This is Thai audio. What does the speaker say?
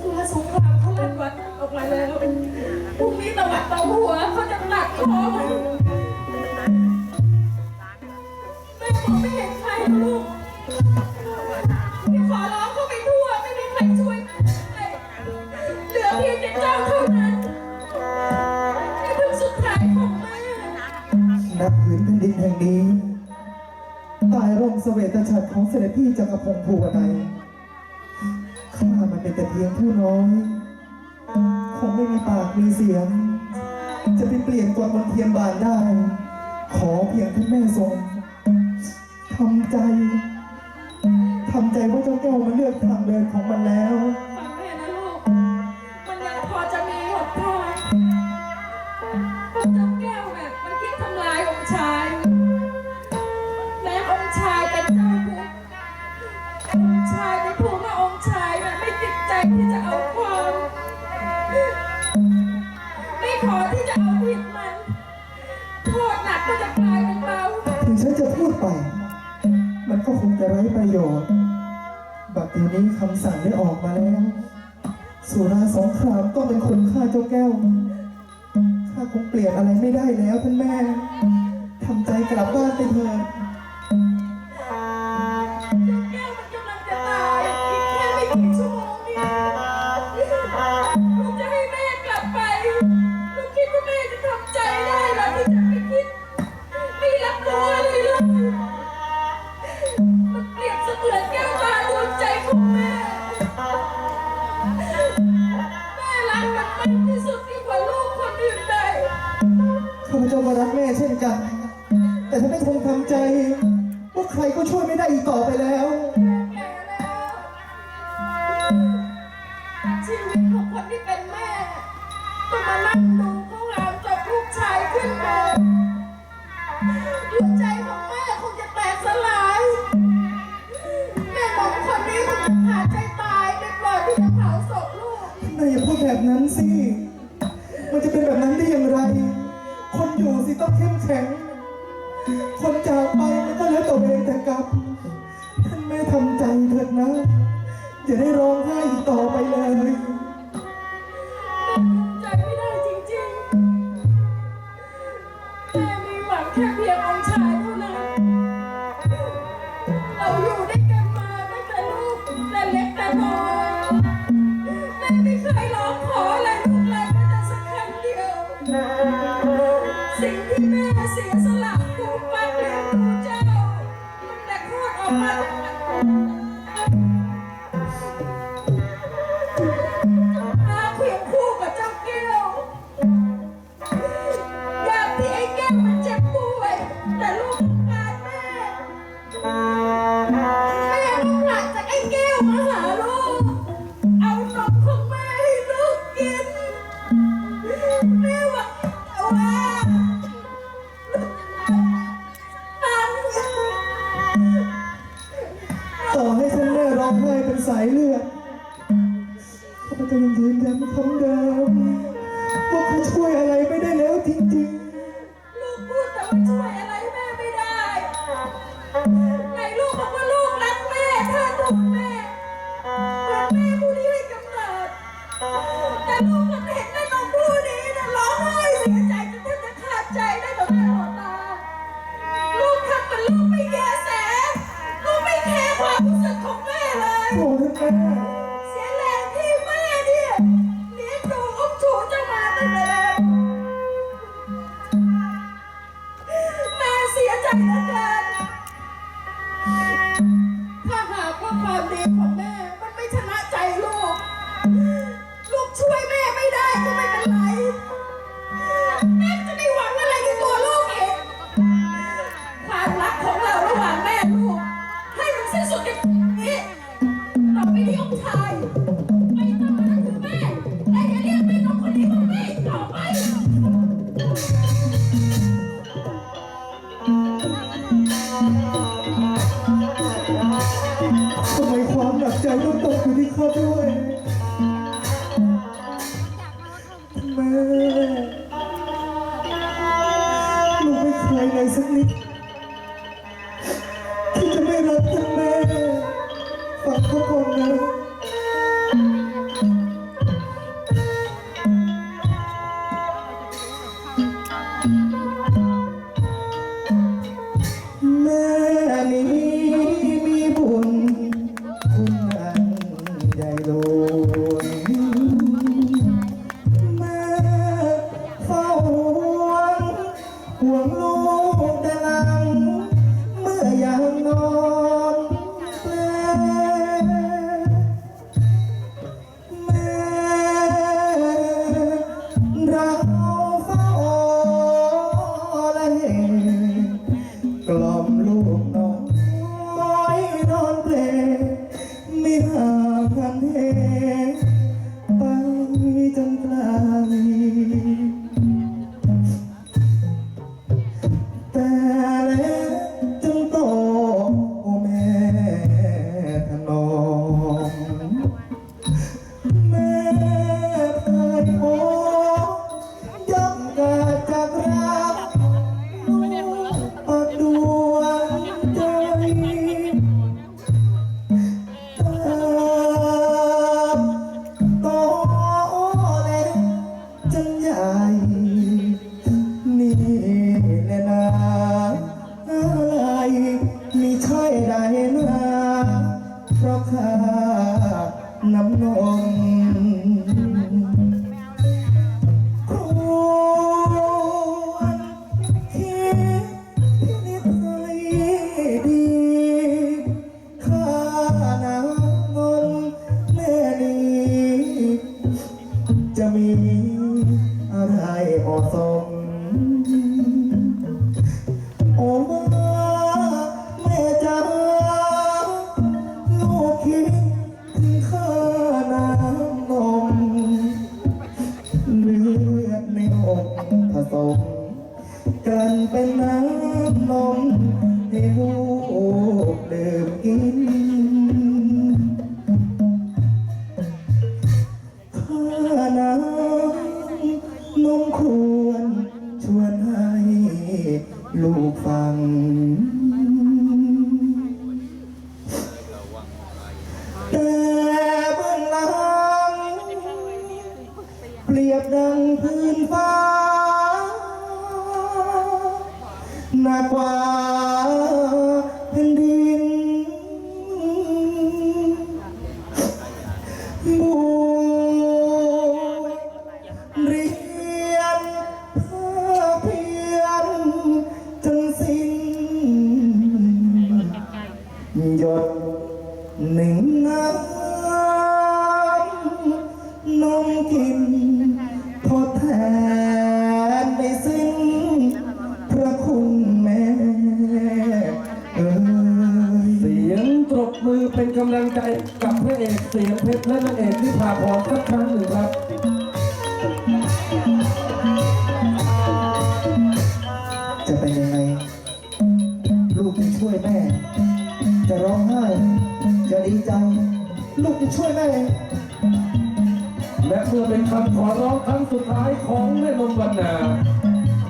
สุรสงครามเขาลั่นวัดออกมาแล้วพรุ่งนี้ตะวัดตะหัวเขาจะตัดคอมันแม่มองไม่เห็นใครลูกพี่ขอร้องเขาไปทั่วไม่มีใครช่วยเลยเหลือเพียงแต่เจ้าเท่านั้นที่พึ่งสุดท้ายของแม่ณพื้นแผ่นดินแห่งนี้ใต้ร่มเสวตฉัตรของเสด็จพี่จักรพงศ์ภูวนัยข้ามันเป็นแต่เพียงผู้น้อยคงไม่มีปากมีเสียงจะไปเปลี่ยนกฎมนเทียนบานได้ขอเพียงท่านแม่ทรงทำใจว่าเจ้าแก้วมันเลือกทางเดินของมันแล้วฟังแม่นะลูกมันยังพอจะมีหนทางเจ้าแก้วแบบมันคิดทำลายองค์ชายแม้องค์ชายเป็นเจ้าคุณองค์ชายเป็นผู้ว่าองค์ชายแบบไม่ติดใจที่จะเอาความไม่ขอที่จะเอาผิดมันโทษหนักก็จะกลายเป็นเบาถึงฉันจะพูดไปมันก็คงจะไร้ประโยชน์บัดนี้คำสั่งได้ออกมาแล้วสุราสงครามต้องเป็นคนฆ่าเจ้าแก้วข้าคงเปลี่ยนอะไรไม่ได้แล้วท่านแม่ทำใจกลับบ้านไปเถอะแก้วมันกำลังจะตายอีกแค่ไม่กี่ชั่วโมงเนี่ยลูกจะให้แม่กลับไปลูกคิดว่าแม่จะทำใจได้หรอที่จะไม่คิดไม่รับรู้อะไรเลยมันเปรียบเสมือนแก้วตาดวงใจของแม่รักมันมากที่สุดที่กว่าลูกคนอื่นใดข้าพเจ้าก็รักแม่เช่นกันแต่ถ้าไม่คงทำใจว่าใครก็ช่วยไม่ได้อีกต่อไปแล้วชีวิตของคนที่เป็นแม่ต้องมานั่งดูเขาหามจบลูกชายขึ้นมาหัวใจของแม่คงจะแตกสลายแม่บอกคนนี้คงจะขาดใจตายในก่อนที่จะเผาศพลูกแม่อย่าพูดแบบนั้นสิมันจะเป็นแบบนั้นได้อย่างไรคนอยู่สิต้องเข้มแข็งคนจากไปมันก็แล้วตัวเองแต่กลับท่านแม่ทำใจเถิดนะอย่าได้ร้องไห้อีกต่อไปเลยใจไม่ได้จริงๆแม่มีหวังแค่เพียงองค์ชายเท่านั้นเราอยู่ด้วยกันมาตั้งแต่ลูกแต่เล็กแต่น้อยแม่ไม่เคยร้องขออะไรลูกเลยแม้แต่สักครั้งเดียวสิ่งที่แม่เสียสละปลูกฝังเลี้ยงดูเจ้ามันแต่คลอดออกมาเพียงคู่กับเจ้าแก้วอยากที่ไอ้แก้วมันเจ็บป่วยแต่ลูกต้องการแม่ลูกหลานจากไอ้แก้วมาหาลูกเอานมของแม่ให้ลูกกินแม่หวังว่าต่อให้ท่านแม่ร้องไห้เป็นสายเลือดข้าพเจ้ายังยืนยันคำเดิมว่าเขาช่วยอะไรไม่ได้แล้วจริงๆลูกพูดแต่ว่าช่วยอะไรแม่ไม่ได้ไงลูกบอกว่าลูกรักแม่เธอถูกแม่รักแม่ผู้นี้ให้กำเนิดแต่ลูกมันเห็นแม่น้องผู้นี้นะร้องไห้เสียใจจนแทบจะขาดใจได้ต่อหน้าต่อตาลูกทำเหมือนลูกไม่แยแสลูกไม่แคร์ความรู้สึกของแม่เลยๆโอ้ท่านแม่เสียแรงที่แม่เนี่ยเลี้ยงดูอุ้มชูเจ้ามาตั้งแต่เล็กแม่เสียใจเหลือเกินถ้าหากว่าความดีของแม่มันไม่ชนะใจลูกช่วยแม่ไม่ได้ก็ไม่เป็นไรแม่จะไม่หวังอะไรในตัวลูกเองความรักของเราระหว่างแม่ลูกให้มันสิ้นสุดในที่นี้ต่อไปนี้องค์ชายไม่ต้องมาถือแม่และอย่าเรียกแม่น้องคนนี้ว่าแม่ต่อไปทำไมความหนักใจต้องตกอยู่ที่ข้าด้วยแม่ลูกไม่เคยเลยสักนิดที่จะไม่รักท่านแม่ฝากเขาก่อนนะ ลวงแม่เฝ้าห่วงลูกแต่หลังเมื่อยังนอนแม่เราเฝ้าและกล่อมลูกน้อยนอนเปลไม่ห่างกันเหไปจนไกลแต่แล้วจนโตโอ้แม่ถนอมแม่เคยโอ้ย่อมเกิดจากรักลูกปักดวงใจโตแล้วจนใหญ่นี่แหละนะอะไรมีใช่ได้นะเพราะข้าน้ำนมควรคิดพินิจให้ดีข้าน้ำนมแม่นี้จะมีอะไรเหมาะสมโอ้แม่จ๋าลูกคิดถึงข้าน้ำนมเลือดในอกผสมกันเป็นน้ำนมให้ลูกดื่มกินข้าน้ำนมควรชวนให้ลูกฟังแต่เบื้องหลังเปรียบดังพื้นฟ้าหนักกว่าแผ่นดินบูเรียนเพื่อเพียรจนสิ้นหยดหนึ่งน้ำนมกินทดแทนไม่สิ้นพระคุณแม่เสียงปรบมือเป็นกำลังใจกับพระเอกเสียงเพชรและนางเอกที่ภาพรสักครั้งหนึ่งครับ จะเป็นยังไงลูกจะช่วยแม่จะร้องไห้จะดีใจลูกจะช่วยแม่ และเมื่อเป็นคำขอร้องครั้งสุดท้ายของแม่นมวรรณา